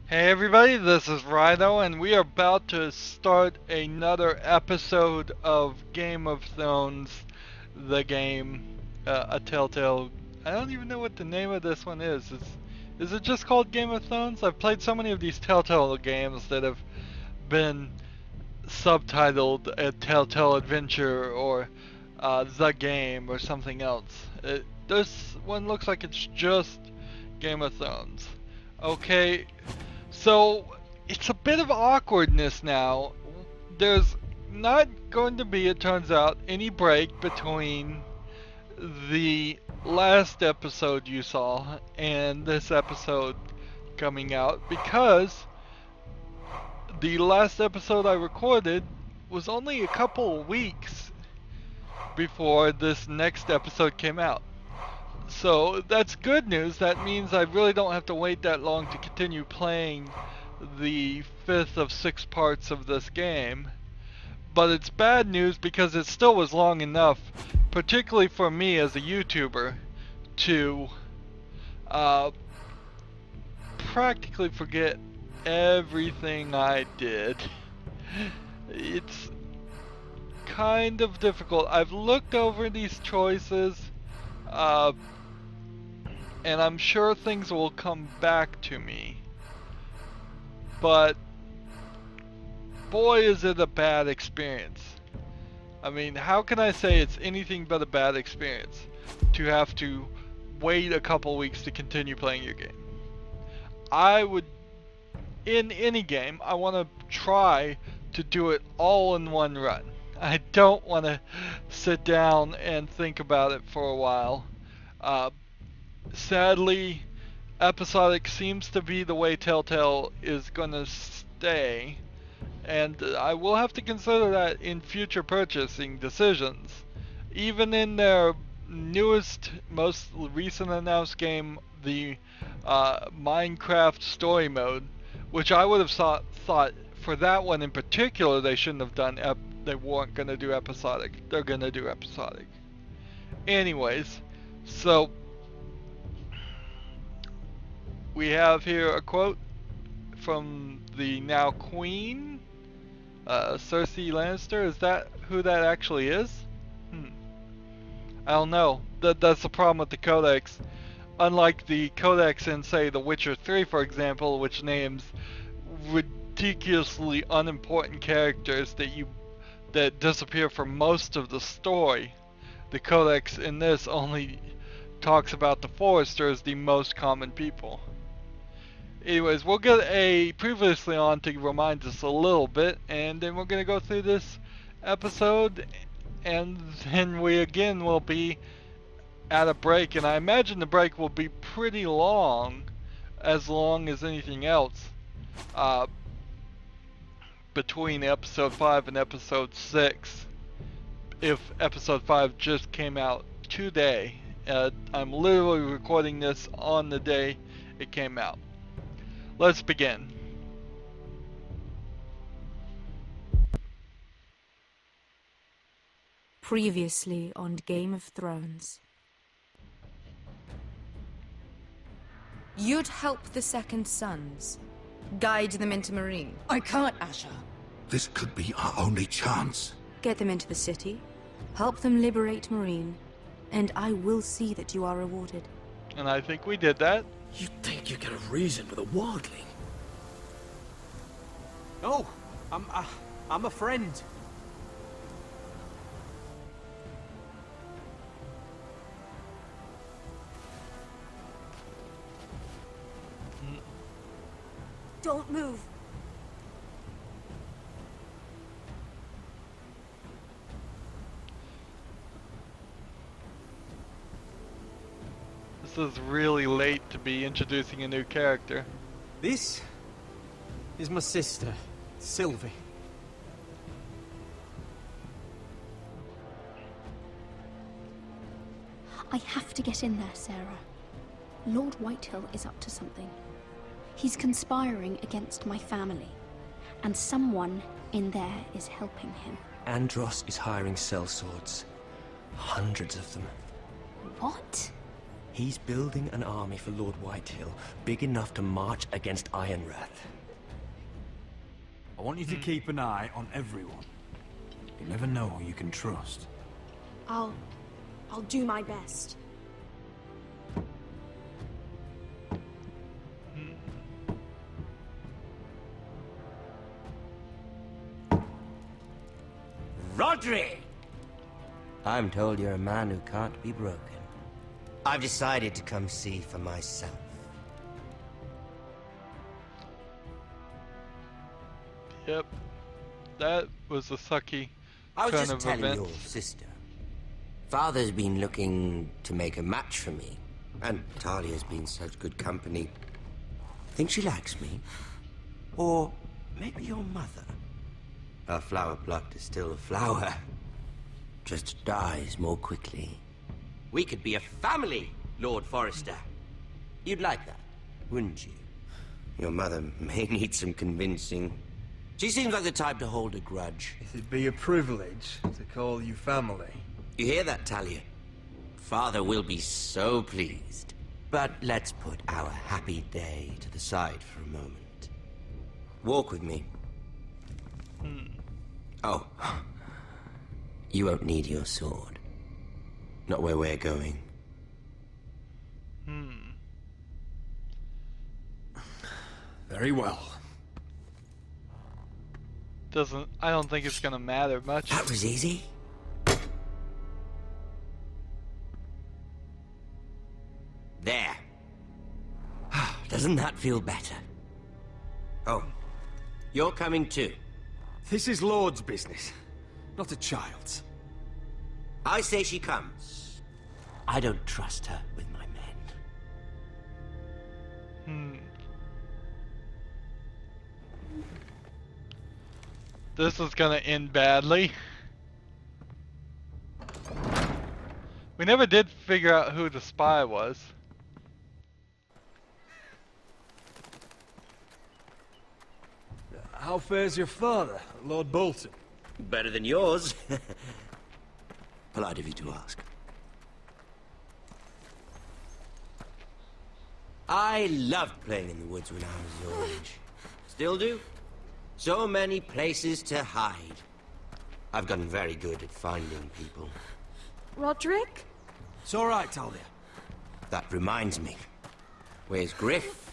Hey everybody, this is Rydo, and we are about to start another episode of Game of Thrones, the game, a Telltale. I don't even know what the name of this one is. Is it just called Game of Thrones? I've played so many of these Telltale games that have been subtitled a Telltale Adventure or The Game or something else. This one looks like it's just Game of Thrones. Okay. So, it's a bit of awkwardness now. There's not going to be, it turns out, any break between the last episode you saw and this episode coming out because the last episode I recorded was only a couple of weeks before this next episode came out. So that's good news. That means I really don't have to wait that long to continue playing the fifth of 6 parts of this game. But it's bad news because it still was long enough, particularly for me as a YouTuber, to practically forget everything I did. It's kind of difficult. I've looked over these choices, and I'm sure things will come back to me. But boy, is it a bad experience. I mean, how can I say it's anything but a bad experience to have to wait a couple weeks to continue playing your game? I would, in any game, I want to try to do it all in one run. I don't want to sit down and think about it for a while. Sadly, episodic seems to be the way Telltale is going to stay, and I will have to consider that in future purchasing decisions. Even in their newest, most recent announced game, the Minecraft story mode, which I would have thought for that one in particular they shouldn't have done, they weren't going to do episodic. They're going to do episodic. Anyways, so we have here a quote from the now Queen, Cersei Lannister. Is that who that actually is? I don't know. That's the problem with the codex. Unlike the codex in, say, The Witcher 3, for example, which names ridiculously unimportant characters that disappear for most of the story, the codex in this only talks about the Forresters, the most common people. Anyways, we'll get a previously on to remind us a little bit, and then we're going to go through this episode, and then we again will be at a break, and I imagine the break will be pretty long as anything else, between episode 5 and episode 6, if episode 5 just came out today. I'm literally recording this on the day it came out. Let's begin. Previously on Game of Thrones. You'd help the Second Sons. Guide them into Meereen. I can't, Asha. This could be our only chance. Get them into the city. Help them liberate Meereen. And I will see that you are rewarded. And I think we did that. You think you can reason with a wildling? No, I'm a friend. Don't move. This is really late to be introducing a new character. This is my sister, Sylvie. I have to get in there, Sarah. Lord Whitehill is up to something. He's conspiring against my family, and someone in there is helping him. Andros is hiring sellswords. Hundreds of them. What? He's building an army for Lord Whitehill, big enough to march against Ironrath. I want you to keep an eye on everyone. You never know who you can trust. I'll do my best. Rodri! I'm told you're a man who can't be broken. I've decided to come see for myself. Yep. That was a sucky I was kind just of telling event. your sister. Father's been looking to make a match for me, and Talia's been such good company. Think she likes me? Or maybe your mother? A flower plucked is still a flower. Just dies more quickly. We could be a family, Lord Forrester. You'd like that, wouldn't you? Your mother may need some convincing. She seems like the type to hold a grudge. It'd be a privilege to call you family. You hear that, Talia? Father will be so pleased. But let's put our happy day to the side for a moment. Walk with me. Oh. You won't need your sword. Not where we're going. Very well. I don't think it's gonna matter much. That was easy. There. Doesn't that feel better? Oh. You're coming too. This is Lord's business, not a child's. I say she comes. I don't trust her with my men. This is gonna end badly. We never did figure out who the spy was. How fares your father, Lord Bolton? Better than yours. Polite of you to ask. I loved playing in the woods when I was your age. Still do. So many places to hide. I've gotten very good at finding people. Roderick? It's all right, Talia. That reminds me. Where's Griff?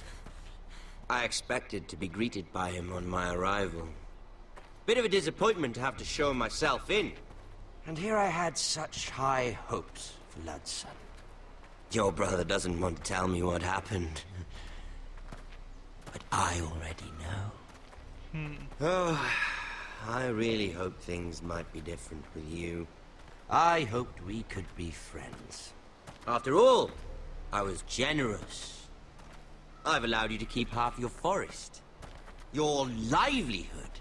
I expected to be greeted by him on my arrival. Bit of a disappointment to have to show myself in. And here I had such high hopes for Ludson. Your brother doesn't want to tell me what happened. But I already know. Oh, I really hoped things might be different with you. I hoped we could be friends. After all, I was generous. I've allowed you to keep half your forest. Your livelihood.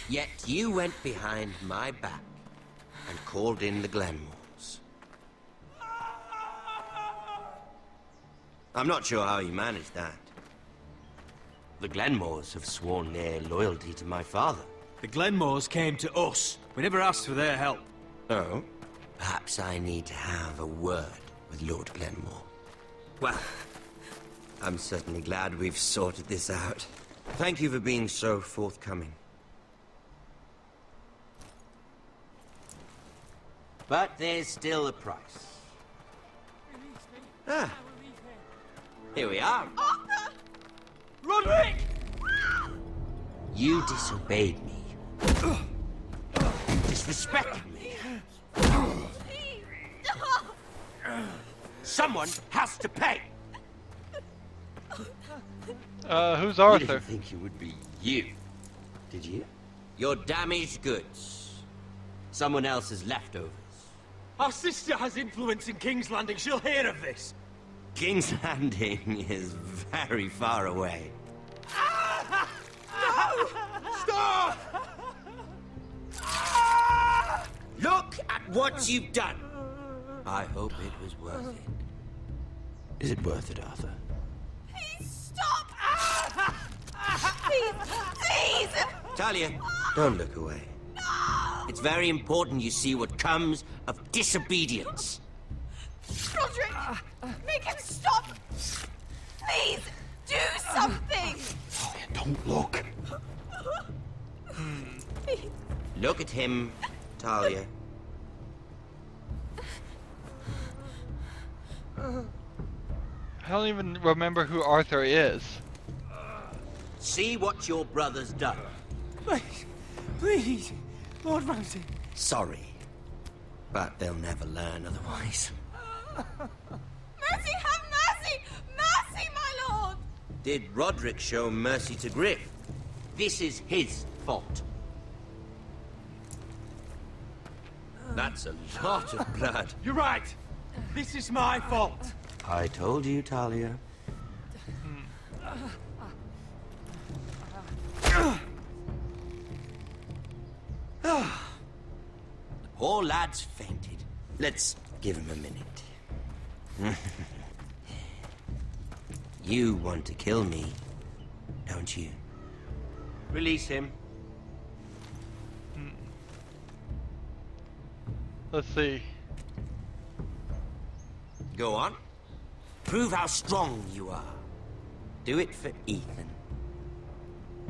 Yet you went behind my back and called in the Glenmores. I'm not sure how you managed that. The Glenmores have sworn their loyalty to my father. The Glenmores came to us. We never asked for their help. Oh? Perhaps I need to have a word with Lord Glenmore. Well, I'm certainly glad we've sorted this out. Thank you for being so forthcoming. But there's still a price. Ah. Here we are. Arthur! Roderick! You disobeyed me. You disrespected me. Someone has to pay. Who's You Arthur? didn't think it would be you, did you? Your damaged goods. Someone else's leftovers. Our sister has influence in King's Landing. She'll hear of this. King's Landing is very far away. Stop! Look at what you've done. I hope it was worth it. Is it worth it, Arthur? Please stop! Please! Talia, don't look away. It's very important you see what comes of disobedience. Roderick! Don't look. Look at him, Talia. I don't even remember who Arthur is. See what your brother's done. Please, Lord Ramsay. Sorry, but they'll never learn otherwise. Mercy, have mercy! Mercy, my lord! Did Roderick show mercy to Griff? This is his fault. That's a lot of blood. You're right. This is my fault. I told you, Talia. The poor lad's fainted. Let's give him a minute. You want to kill me, don't you? Release him. Let's see. Go on. Prove how strong you are. Do it for Ethan.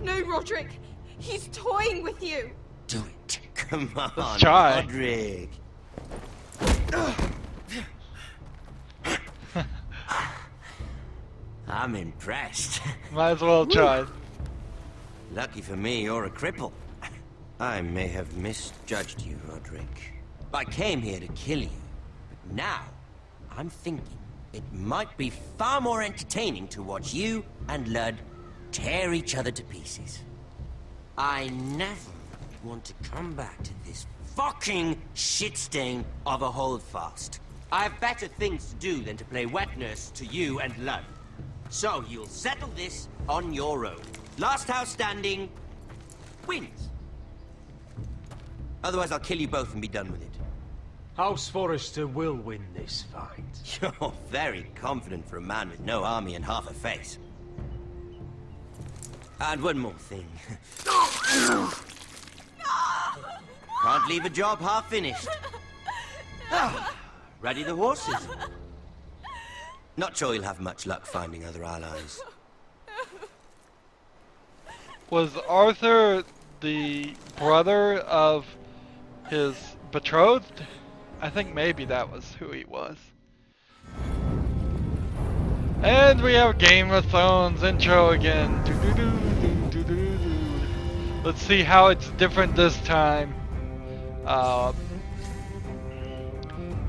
No, Roderick! He's toying with you! Do it. Come on, Let's try. Roderick. I'm impressed. Might as well try. Lucky for me, you're a cripple. I may have misjudged you, Roderick. I came here to kill you, but now I'm thinking it might be far more entertaining to watch you and Ludd tear each other to pieces. I never want to come back to this fucking shit stain of a holdfast. I have better things to do than to play wet nurse to you and Ludd. So you'll settle this on your own. Last house standing wins. Otherwise I'll kill you both and be done with it. House Forrester will win this fight. You're very confident for a man with no army and half a face. And one more thing. Can't leave a job half finished. Ready the horses? Not sure you'll have much luck finding other allies. Was Arthur the brother of his betrothed? I think maybe that was who he was. And we have Game of Thrones intro again. Let's see how it's different this time.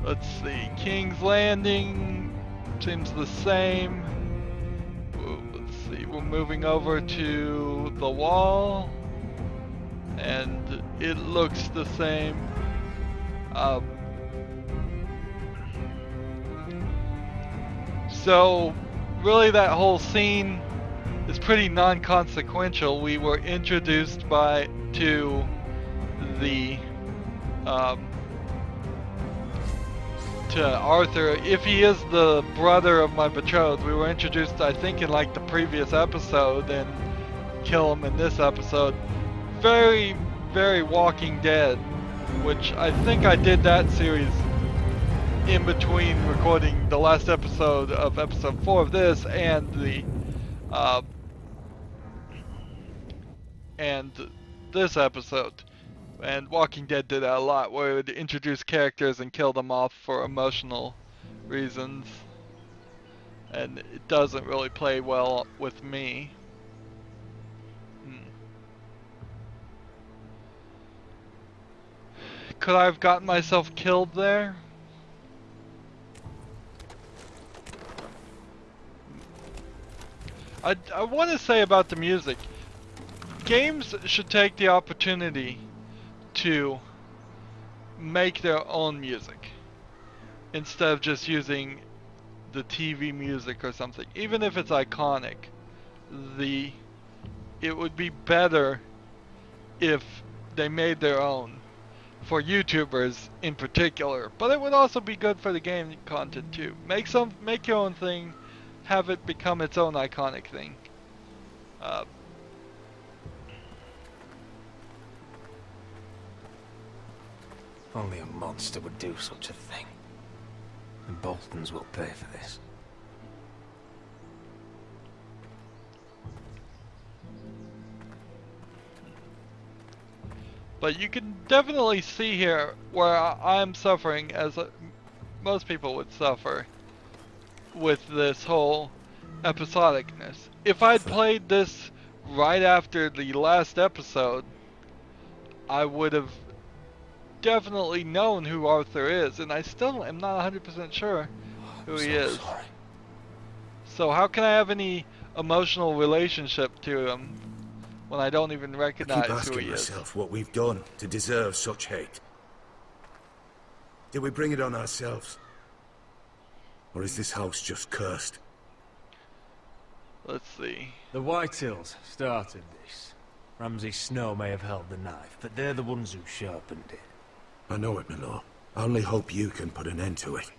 Let's see. King's Landing seems the same. Let's see. We're moving over to the wall, and it looks the same. So, really that whole scene is pretty non-consequential. We were introduced to the to Arthur. If he is the brother of my betrothed, we were introduced, I think, in like the previous episode, and kill him in this episode. Very, very Walking Dead, which I think I did that series in between recording the last episode of episode 4 of this and this episode. And Walking Dead did that a lot, where it would introduce characters and kill them off for emotional reasons. And it doesn't really play well with me. Could I have gotten myself killed there? I want to say about the music, games should take the opportunity to make their own music instead of just using the TV music or something. Even if it's iconic, it would be better if they made their own, for YouTubers in particular. But it would also be good for the game content too. Make your own thing, have it become its own iconic thing. Only a monster would do such a thing. The Boltons will pay for this. But you can definitely see here where I'm suffering, as most people would suffer, with this whole episodicness. If I'd played this right after the last episode, I would have definitely known who Arthur is, and I still am not 100% sure who he is. Sorry. So how can I have any emotional relationship to him when I don't even I recognize keep who asking he is? myself what we've done to deserve such hate. Did we bring it on ourselves? Or is this house just cursed? Let's see. The Whitehills started this. Ramsay Snow may have held the knife, but they're the ones who sharpened it. I know it, my lord. I only hope you can put an end to it.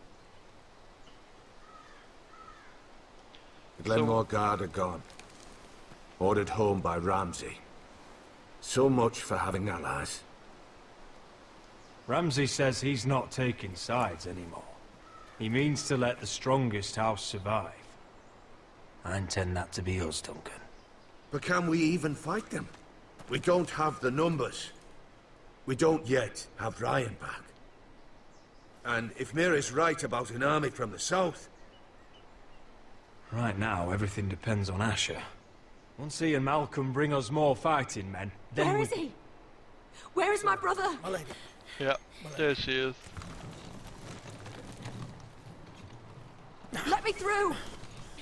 The Glenmore Guard are gone. Ordered home by Ramsay. So much for having allies. Ramsay says he's not taking sides anymore. He means to let the strongest house survive. I intend that to be us, Duncan. But can we even fight them? We don't have the numbers. We don't yet have Ryan back. And if Mira's right about an army from the south... Right now, everything depends on Asher. Once he and Malcolm bring us more fighting men, then Where is he? Where is my brother? Yeah, there she is. Let me through!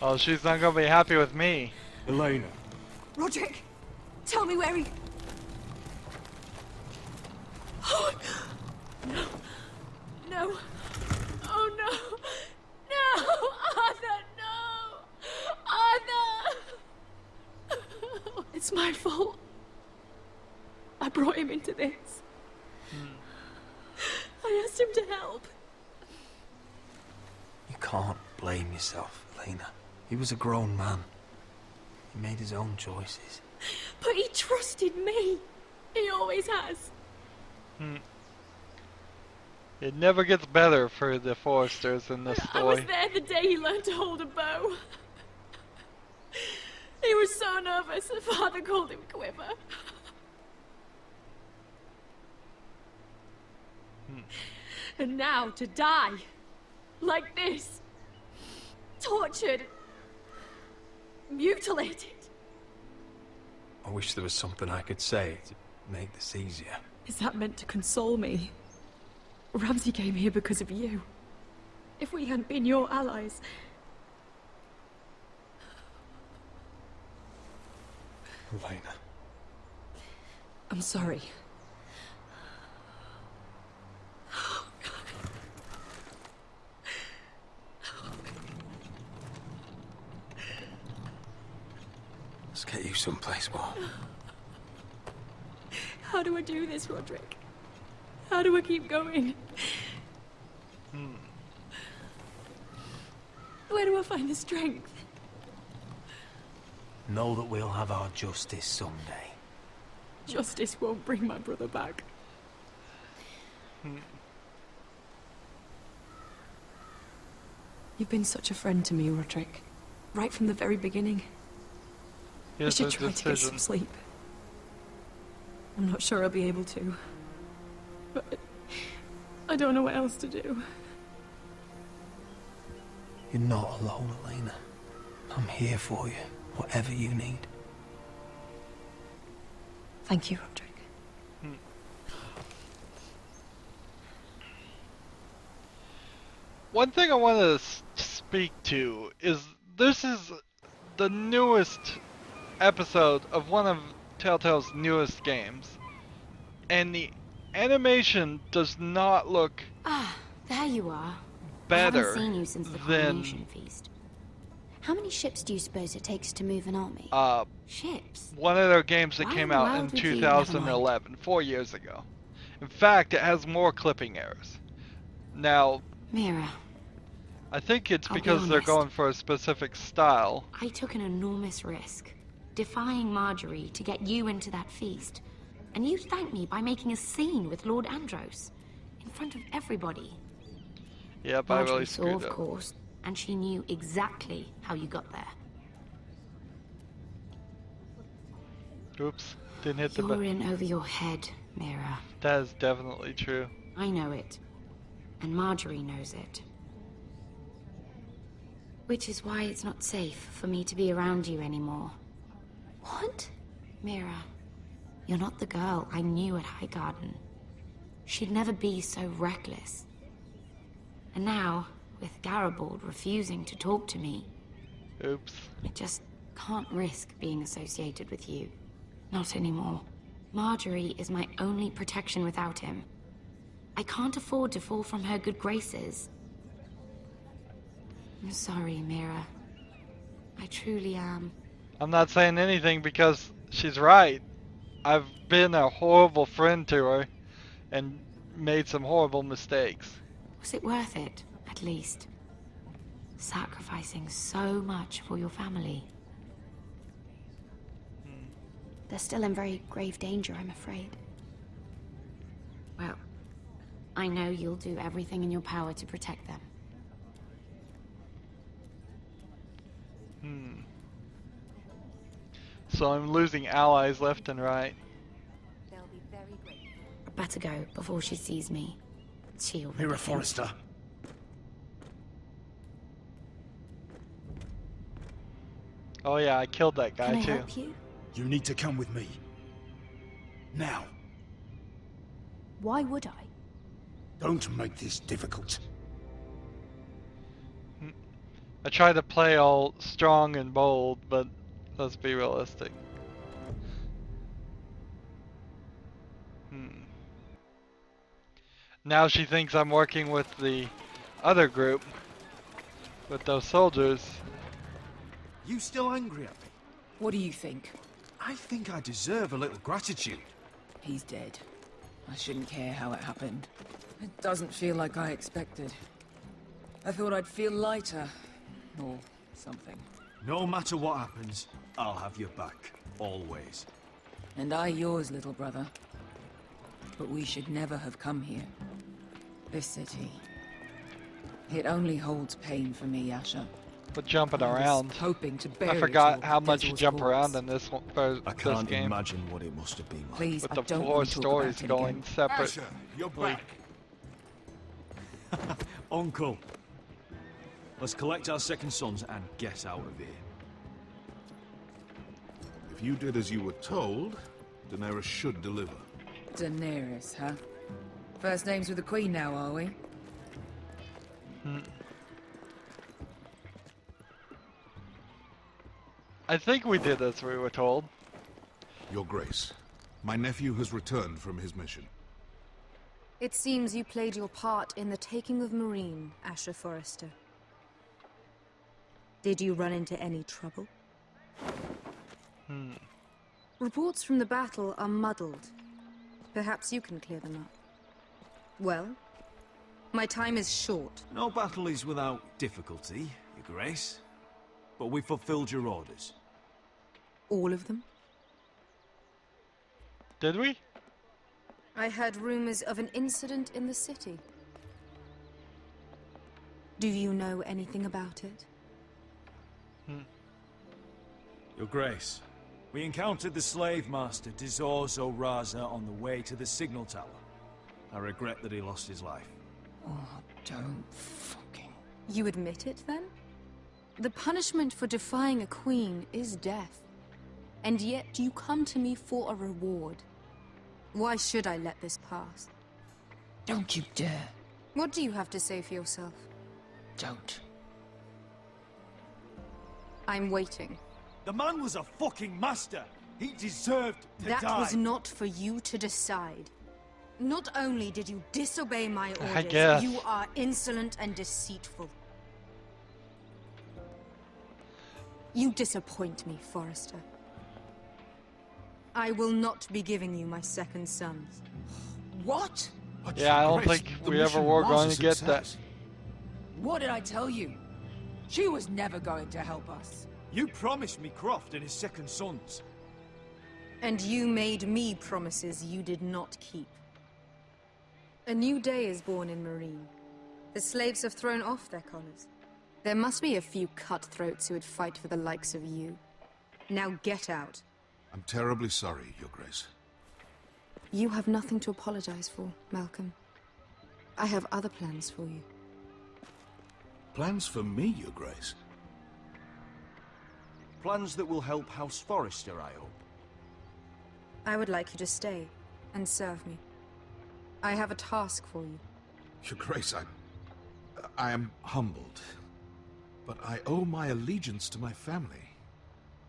Oh, she's not gonna be happy with me. Elena. Roderick, tell me where he... Oh, no. No. Oh, no. No! Arthur, no! Arthur! It's my fault. I brought him into this. I asked him to help. You can't blame yourself, Elena. He was a grown man. He made his own choices. But he trusted me. He always has. It never gets better for the Forresters in this I was story. there the day he learned to hold a bow. He was so nervous, the father called him Quiver. And now to die. Like this. Tortured. Mutilated. I wish there was something I could say to make this easier. Is that meant to console me? Ramsay came here because of you. If we hadn't been your allies... Elena. I'm sorry. Let's get you someplace warm. How do I do this, Roderick? How do I keep going? Where do I find the strength? Know that we'll have our justice someday. Justice won't bring my brother back. You've been such a friend to me, Roderick. Right from the very beginning. I should try to get some sleep. I'm not sure I'll be able to. But I don't know what else to do. You're not alone, Elena. I'm here for you, whatever you need. Thank you, Roderick. One thing I want to speak to is this is the newest episode of one of Telltale's newest games, and the animation does not look There you are. better I haven't seen you since the than coronation feast. How many ships do you suppose it takes to move an army? Ships? one of their games that Why came in the out in world would you never 2011, 4 years ago. In fact, it has more clipping errors. Now, Mira, I think it's I'll be because they're honest. going for a specific style. I took an enormous risk, defying Marjorie to get you into that feast. And you thanked me by making a scene with Lord Andros, in front of everybody. Yep, I Marjorie really saw, screwed of up. course, and she knew exactly how you got there. Oops, didn't hit the You're button. in over your head, Mira. That is definitely true. I know it. And Marjorie knows it. Which is why it's not safe for me to be around you anymore. What? Mira, you're not the girl I knew at Highgarden. She'd never be so reckless. And now, with Garibald refusing to talk to me... Oops. I just can't risk being associated with you. Not anymore. Marjorie is my only protection without him. I can't afford to fall from her good graces. I'm sorry, Mira. I truly am. I'm not saying anything because she's right. I've been a horrible friend to her and made some horrible mistakes. Was it worth it, at least? Sacrificing so much for your family. They're still in very grave danger, I'm afraid. Well, I know you'll do everything in your power to protect them. So I'm losing allies left and right. They'll be very grateful. I better go before she sees me. She'll... Mira Forrester. Oh yeah, I killed that guy Can I too. help you? You need to come with me. Now. Why would I? Don't make this difficult. I try to play all strong and bold, but let's be realistic. Now she thinks I'm working with the other group, with those soldiers. You still angry at me? What do you think? I think I deserve a little gratitude. He's dead. I shouldn't care how it happened. It doesn't feel like I expected. I thought I'd feel lighter. Or something. No matter what happens, I'll have your back. Always. And I yours, little brother. But we should never have come here. This city. It only holds pain for me, Asher. But jumping I was around. hoping to I bury forgot it how much you Devil's jump corpse. around in this one, I this can't game. imagine what it must have been like. Please, With I the don't 4 want to talk about stories it going again. separate. Asher, you're back. Uncle. Let's collect our second sons and get out of here. If you did as you were told, Daenerys should deliver. Daenerys, huh? First names with the Queen now, are we? I think we did as we were told. Your Grace, my nephew has returned from his mission. It seems you played your part in the taking of Marine, Asher Forrester. Did you run into any trouble? Reports from the battle are muddled. Perhaps you can clear them up. Well, my time is short. No battle is without difficulty, Your Grace. But we fulfilled your orders. All of them? Did we? I heard rumors of an incident in the city. Do you know anything about it? Your Grace, we encountered the slave master Dizorz Raza on the way to the signal tower. I regret that he lost his life. Oh, don't fucking... You admit it, then? The punishment for defying a queen is death. And yet you come to me for a reward. Why should I let this pass? Don't you dare. What do you have to say for yourself? Don't. I'm waiting. The man was a fucking master! He deserved to die! That was not for you to decide. Not only did you disobey my I orders, guess. you are insolent and deceitful. You disappoint me, Forrester. I will not be giving you my second sons. What? Yeah, I don't think we ever were going to get that. What did I tell you? She was never going to help us. You promised me Croft and his second sons. And you made me promises you did not keep. A new day is born in Marine. The slaves have thrown off their collars. There must be a few cutthroats who would fight for the likes of you. Now get out. I'm terribly sorry, Your Grace. You have nothing to apologize for, Malcolm. I have other plans for you. Plans for me, Your Grace? Plans that will help House Forrester, I hope. I would like you to stay and serve me. I have a task for you. Your Grace, I am humbled. But I owe my allegiance to my family.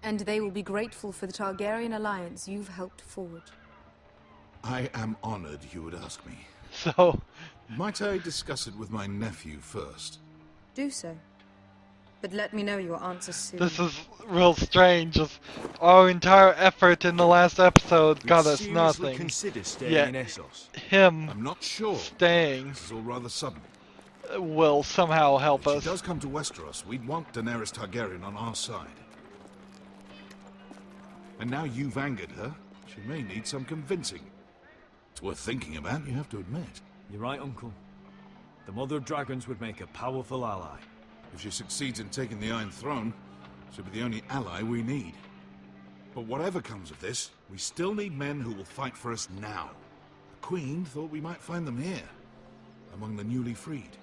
And they will be grateful for the Targaryen alliance you've helped forward. I am honored you would ask me. So... Might I discuss it with my nephew first? Do so. But let me know your answer soon. This is real strange. Just our entire effort in the last episode got us nothing. Consider staying Yet in Essos. him I'm not sure. staying This is all rather sudden. will somehow help If us. she does come to Westeros, we'd want Daenerys Targaryen on our side. And now you've angered her, she may need some convincing. It's worth thinking about, you have to admit. You're right, Uncle. The Mother of Dragons would make a powerful ally. If she succeeds in taking the Iron Throne, she'll be the only ally we need. But whatever comes of this, we still need men who will fight for us now. The Queen thought we might find them here, among the newly freed.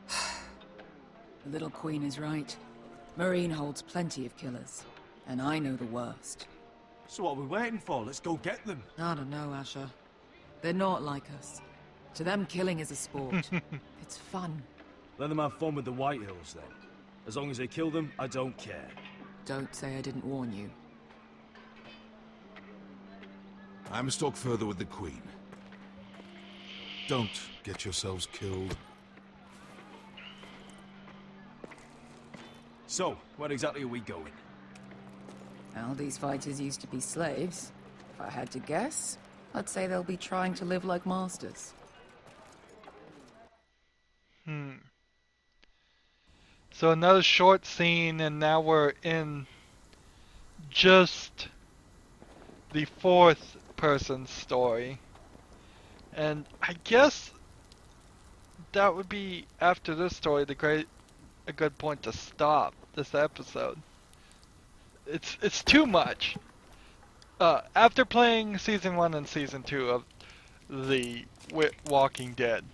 The little Queen is right. Marine holds plenty of killers, and I know the worst. So what are we waiting for? Let's go get them. I don't know, Asher. They're not like us. To them, killing is a sport. It's fun. Let them have fun with the White Hills, then. As long as they kill them, I don't care. Don't say I didn't warn you. I must talk further with the Queen. Don't get yourselves killed. So, where exactly are we going? Well, these fighters used to be slaves. If I had to guess, I'd say they'll be trying to live like masters. So another short scene, and now we're in just the fourth person story. And I guess that would be, after this story, a good point to stop this episode. It's too much. After playing Season 1 and Season 2 of The Walking Dead,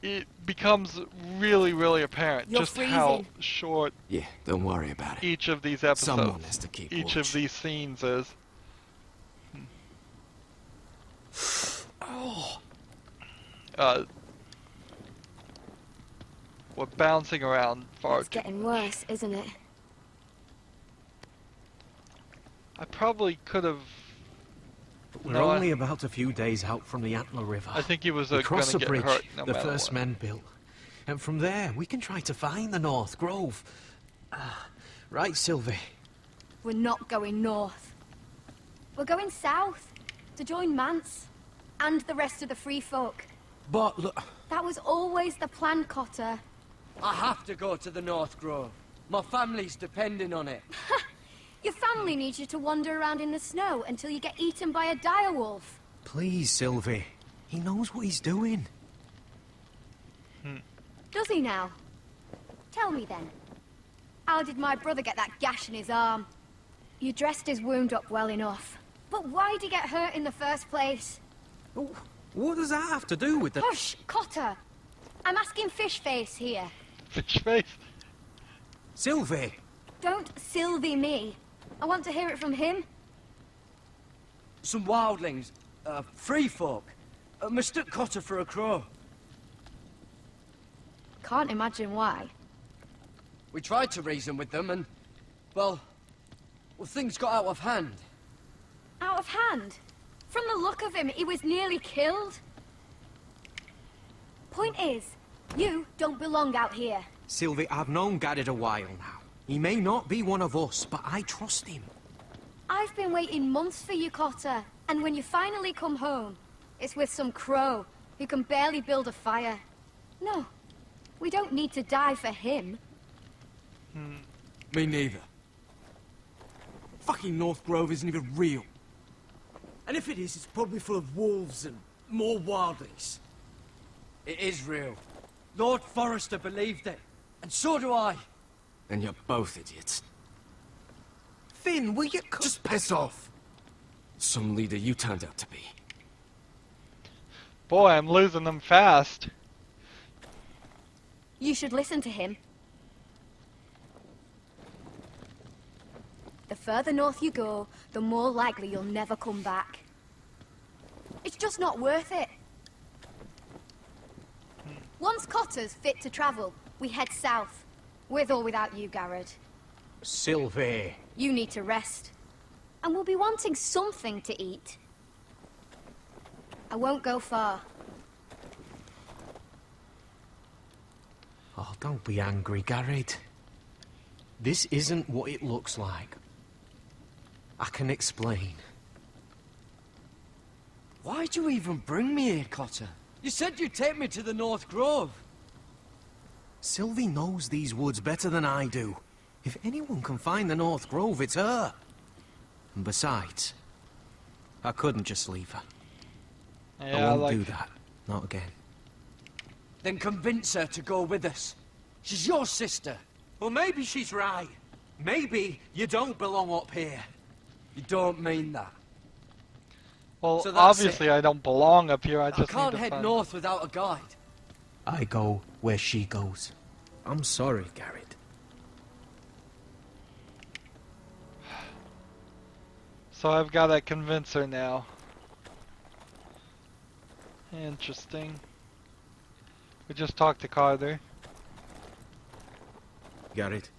it becomes really, really apparent just how short don't worry about it. Each of these episodes, Someone has to keep each watch. of these scenes is. We're bouncing around far It's getting worse, isn't it? I probably could have. We're only about a few days out from the Antler River. I think he was we cross the gonna bridge get hurt no the matter first what. men built. And from there, we can try to find the North Grove. Right, Sylvie? We're not going north. We're going south to join Mance and the rest of the free folk. But look... That was always the plan, Cotter. I have to go to the North Grove. My family's depending on it. Your family needs you to wander around in the snow until you get eaten by a direwolf. Please, Sylvie. He knows what he's doing. Does he now? Tell me then. How did my brother get that gash in his arm? You dressed his wound up well enough. But why'd he get hurt in the first place? What does that have to do with the... Hush, Cotter! I'm asking Fishface here. Fishface? Sylvie! Don't Sylvie me. I want to hear it from him. Some wildlings, free folk, mistook Cotter for a crow. Can't imagine why. We tried to reason with them and, well, things got out of hand. Out of hand? From the look of him, he was nearly killed. Point is, you don't belong out here. Sylvie, I've known Gadded a while now. He may not be one of us, but I trust him. I've been waiting months for you, Cotter. And when you finally come home, it's with some crow who can barely build a fire. No, we don't need to die for him. Me neither. Fucking North Grove isn't even real. And if it is, it's probably full of wolves and more wildlings. It is real. Lord Forrester believed it. And so do I. And you're both idiots. Finn, will you... Just piss off. some leader you turned out to be. Boy, I'm losing them fast. You should listen to him. The further north you go, the more likely you'll never come back. It's just not worth it. Once Cotter's fit to travel, we head south. With or without you, Garrett. Sylvie. You need to rest. And we'll be wanting something to eat. I won't go far. Oh, don't be angry, Garrett. This isn't what it looks like. I can explain. Why'd you even bring me here, Cotter? You said you'd take me to the North Grove. Sylvie knows these woods better than I do. If anyone can find the North Grove, it's her. And besides, I couldn't just leave her. Yeah, I won't do that. Not again. Then convince her to go with us. She's your sister. Well, maybe she's right. Maybe you don't belong up here. You don't mean that. Well, So that's obviously it. I don't belong up here. I I just can't need to head find... north without a guide. I go where she goes. I'm sorry, Garrett. So I've got to convince her now. Interesting. We just talked to Carter. Garrett.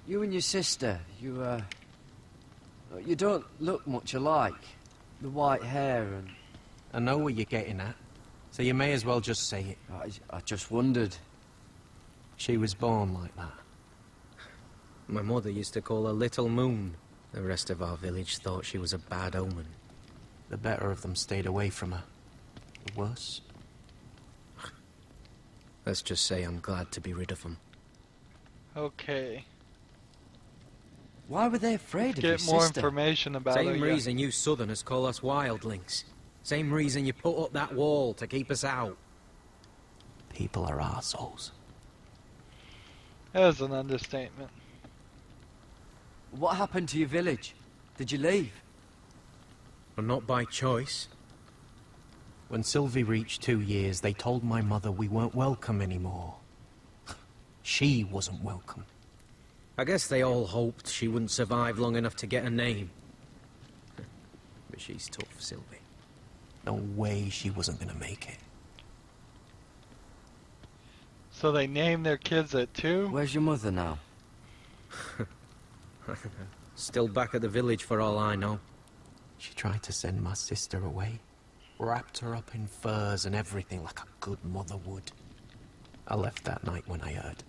You and your sister, you don't look much alike. The white hair and... I know what you're getting at, so you may as well just say it. I just wondered. She was born like that. My mother used to call her Little Moon. The rest of our village thought she was a bad omen. The better of them stayed away from her. The worse? Let's just say I'm glad to be rid of them. Okay. Why were they afraid of your Get more sister? information about her. Same yeah. reason you Southerners call us wildlings. Same reason you put up that wall to keep us out. People are arseholes. That was an understatement. What happened to your village? Did you leave? Well, not by choice. When Sylvie reached 2 years, they told my mother we weren't welcome anymore. She wasn't welcome. I guess they all hoped she wouldn't survive long enough to get a name. But she's tough, Sylvie. No way she wasn't gonna make it. So they named their kids at 2? Where's your mother now? Still back at the village for all I know. She tried to send my sister away. Wrapped her up in furs and everything like a good mother would. I left that night when I heard.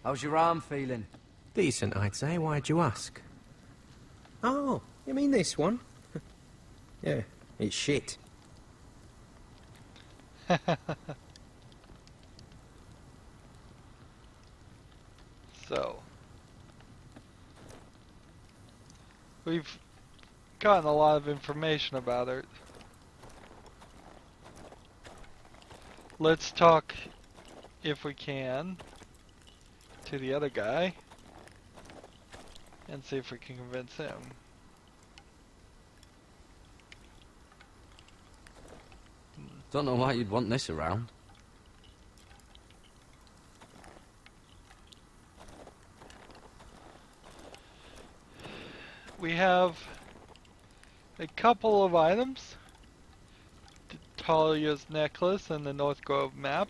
How's your arm feeling? Decent, I'd say. Why'd you ask? Oh, you mean this one? Yeah, it's shit. So, we've gotten a lot of information about her. Let's talk, if we can, to the other guy and see if we can convince him. Don't know why you'd want this around. We have a couple of items. Talia's necklace and the North Grove map,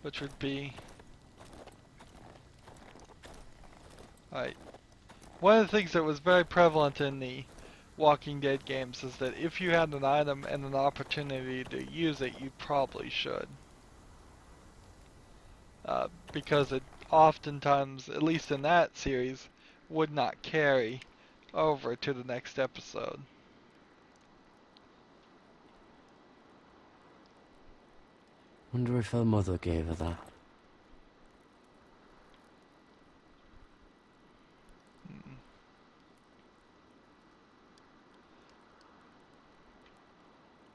which would be... Alright. One of the things that was very prevalent in the Walking Dead games is that if you had an item and an opportunity to use it, you probably should. Because it oftentimes, at least in that series, would not carry over to the next episode. Wonder if her mother gave her that.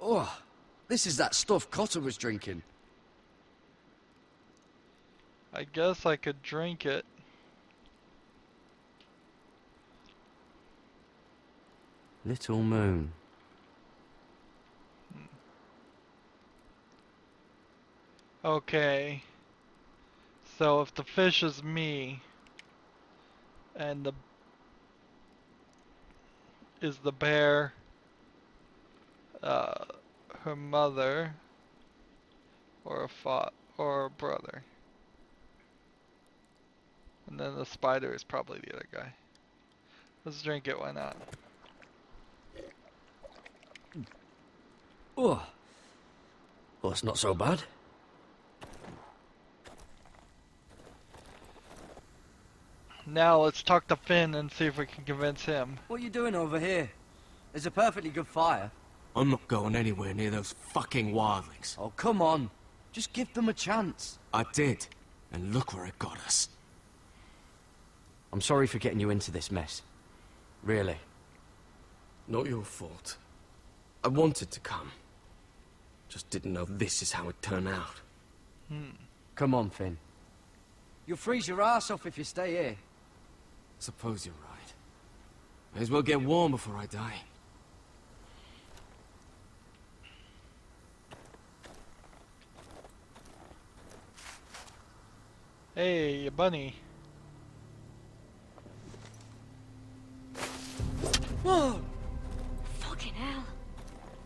Oh, this is that stuff Cotter was drinking. I guess I could drink it. Little moon. Okay. So if the fish is me, and the bear her mother, or a brother, and then the spider is probably the other guy. Let's drink it. Why not? Oh, well, it's not so bad. Now let's talk to Finn and see if we can convince him. What are you doing over here? There's a perfectly good fire. I'm not going anywhere near those fucking wildlings. Oh, come on. Just give them a chance. I did, and look where it got us. I'm sorry for getting you into this mess. Really. Not your fault. I wanted to come. Just didn't know this is how it'd turn out. Come on, Finn. You'll freeze your ass off if you stay here. Suppose you're right. May as well get warm before I die. Hey, bunny. Whoa! Fucking hell.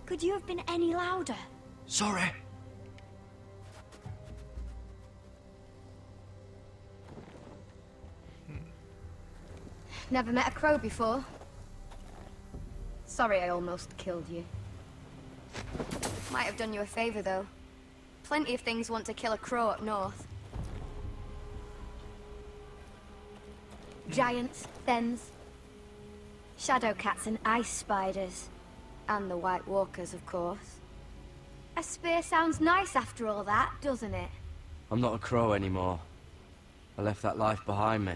Could you have been any louder? Sorry. Never met a crow before. Sorry I almost killed you. Might have done you a favor, though. Plenty of things want to kill a crow up north. Giants, thens, shadow cats and ice spiders. And the White Walkers, of course. A spear sounds nice after all that, doesn't it? I'm not a crow anymore. I left that life behind me.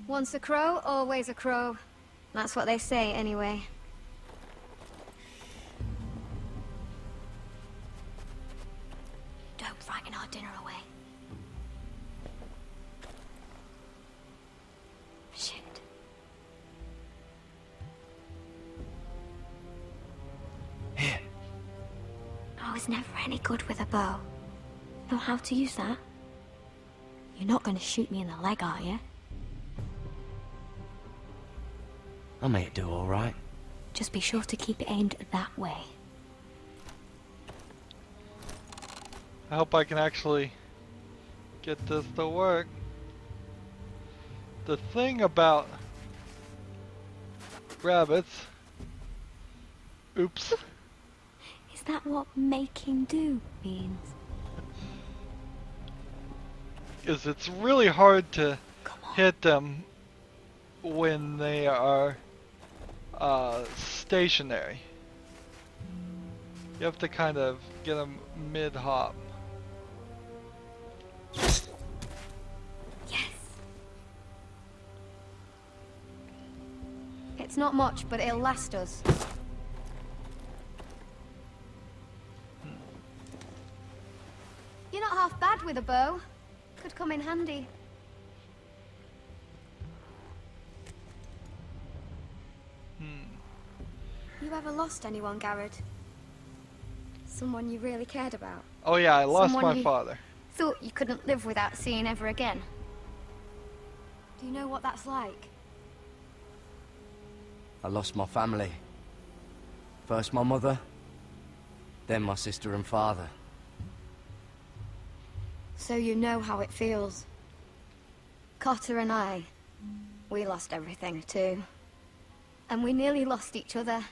Once a crow, always a crow. That's what they say, anyway. Don't frighten our dinner away. Shit. Here. I was never any good with a bow. Know how to use that? You're not going to shoot me in the leg, are you? I may do all right. Just be sure to keep it aimed that way. I hope I can actually get this to work. The thing about rabbits... Oops. Is that what making do means? Is it's really hard to hit them when they are stationary. You have to kind of get them mid-hop. Yes. It's not much, but it'll last us. You're not half bad with a bow. Could come in handy. You ever lost anyone, Garrett? Someone you really cared about? Oh yeah, I lost Someone my you father. Thought you couldn't live without seeing ever again. Do you know what that's like? I lost my family. First my mother, then my sister and father. So you know how it feels. Cotter and I, we lost everything too. And we nearly lost each other.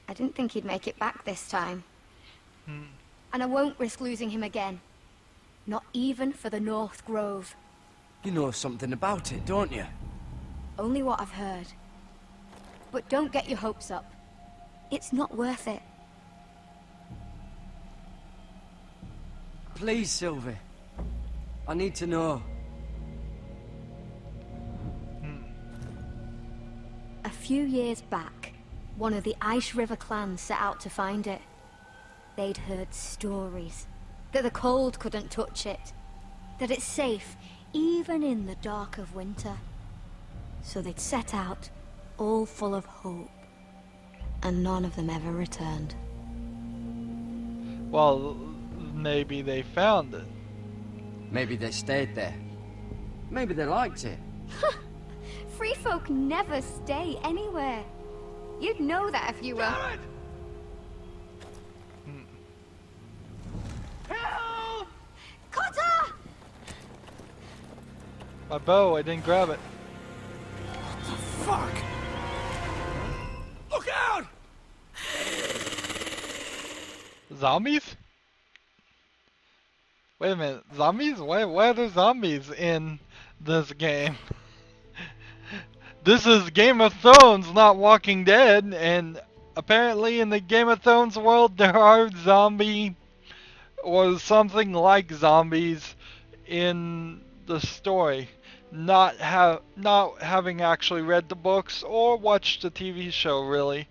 I didn't think he'd make it back this time. And I won't risk losing him again. Not even for the North Grove. You know something about it, don't you? Only what I've heard. But don't get your hopes up. It's not worth it. Please, Sylvie. I need to know. A few years back, one of the Ice River clans set out to find it. They'd heard stories that the cold couldn't touch it, that it's safe, even in the dark of winter. So they'd set out, all full of hope, and none of them ever returned. Well, maybe they found it. Maybe they stayed there. Maybe they liked it. Free folk never stay anywhere. You'd know that if you were... Help! Cotter! My bow, I didn't grab it. What the fuck? Look out! Zombies? Wait a minute, zombies? Why are there zombies in this game? This is Game of Thrones, not Walking Dead, and apparently in the Game of Thrones world there are zombie or something like zombies in the story. Not having actually read the books or watched the TV show, really.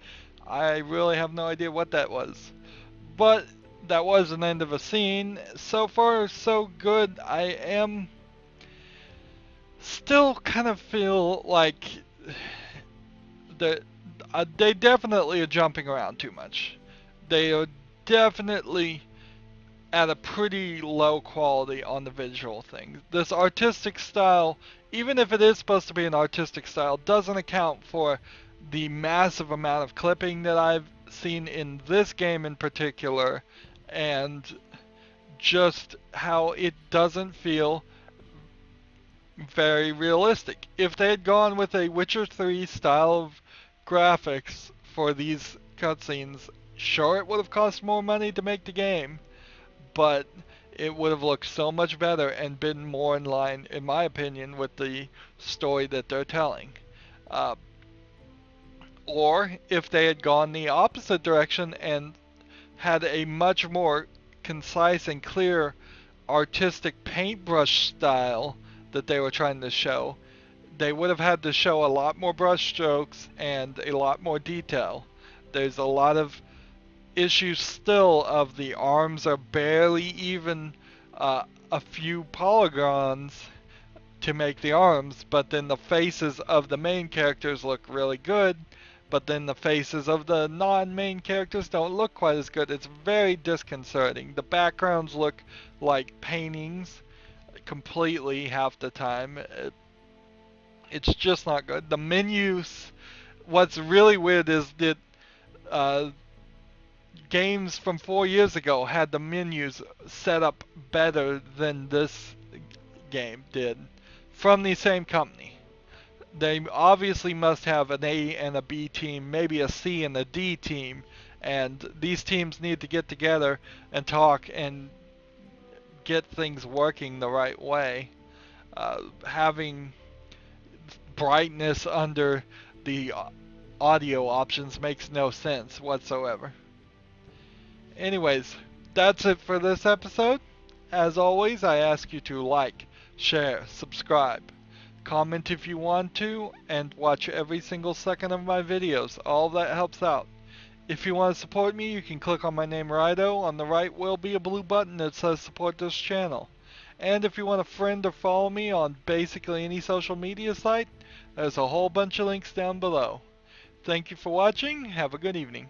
I really have no idea what that was. But that was an end of a scene. So far, so good. I am still kind of feel like they definitely are jumping around too much. They are definitely at a pretty low quality on the visual thing. This artistic style, even if it is supposed to be an artistic style, doesn't account for the massive amount of clipping that I've seen in this game in particular, and just how it doesn't feel very realistic. If they had gone with a Witcher 3 style of graphics for these cutscenes, sure, it would have cost more money to make the game, but it would have looked so much better and been more in line, in my opinion, with the story that they're telling. Or if they had gone the opposite direction and had a much more concise and clear artistic paintbrush style that they were trying to show, they would have had to show a lot more brush strokes and a lot more detail. There's a lot of issues still of the arms are barely even a few polygons to make the arms, but then the faces of the main characters look really good, but then the faces of the non-main characters don't look quite as good. It's very disconcerting. The backgrounds look like paintings completely half the time. It's just not good. The menus, what's really weird is that games from 4 years ago had the menus set up better than this game did from the same company. They obviously must have an A and a B team, maybe a C and a D team, and these teams need to get together and talk and get things working the right way. Having brightness under the audio options makes no sense whatsoever. Anyways, that's it for this episode. As always, I ask you to like, share, subscribe, comment if you want to, and watch every single second of my videos. All that helps out. If you want to support me, you can click on my name Rydo. On the right will be a blue button that says support this channel. And if you want to friend or follow me on basically any social media site, there's a whole bunch of links down below. Thank you for watching. Have a good evening.